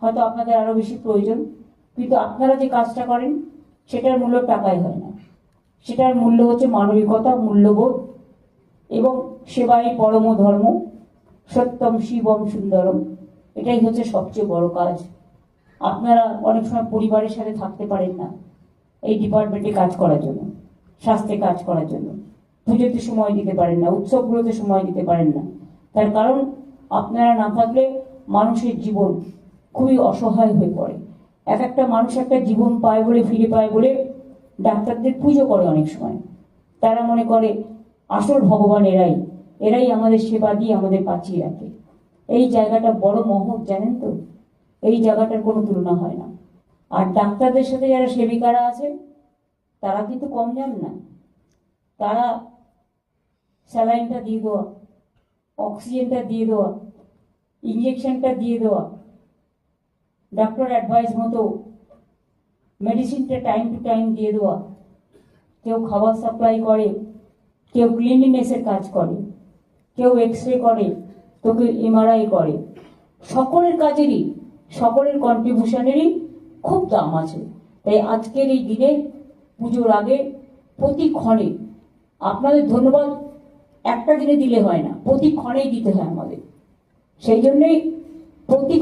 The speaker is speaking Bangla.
হয়তো আপনাদের আরো বেশি প্রয়োজন, কিন্তু আপনারা যে কাজটা করেন সেটার মূল্য টাকায় হয় না, সেটার মূল্য হচ্ছে মানবিকতা, মূল্যবোধ এবং সেবাই পরম ধর্ম, সত্যম শিবম সুন্দরম। এটাই হচ্ছে সবচেয়ে বড় কাজ। আপনারা অনেক সময় পরিবারের সাথে থাকতে পারেন না এই ডিপার্টমেন্টে কাজ করার জন্য, স্বাস্থ্যে কাজ করার জন্য, পুজোতে সময় দিতে পারেন না, উৎসবগুলোতে সময় দিতে পারেন না। তার কারণ আপনারা না থাকলে মানুষের জীবন খুবই অসহায় হয়ে পড়ে। এক একটা মানুষ একটা জীবন পায় বলে, ফিরে পায় বলে ডাক্তারদের পুজো করে অনেক সময়। তারা মনে করে আসল ভগবান এরাই, এরাই আমাদের সেবা দিয়ে আমাদের বাঁচিয়ে রাখে। এই জায়গাটা বড় মহৎ, জানেন তো? এই জায়গাটার কোনো তুলনা হয় না। আর ডাক্তারদের সাথে যারা সেবিকারা আছে তারা কিন্তু কম যান না। তারা স্যালাইনটা দিয়ে দেওয়া, অক্সিজেনটা দিয়ে দেওয়া, ইঞ্জেকশনটা দিয়ে দেওয়া, ডক্টর অ্যাডভাইস মতো মেডিসিনটা টাইম টু টাইম দিয়ে দেওয়া, কেউ খাবার সাপ্লাই করে, কেউ ক্লিনিনেসের কাজ করে, কেউ এক্স রে করে, তো কেউ এমআরআই করে। সকলের কাজেরই, সকলের কন্ট্রিবিউশনেরই খুব দাম আছে। তাই আজকের এই দিনে, পুজোর আগে প্রতি ক্ষণে আপনাদের ধন্যবাদ একটা দিনে দিলে হয় না, প্রতি ক্ষণেই দিতে হয় আমাদের। সেই জন্যই প্রতি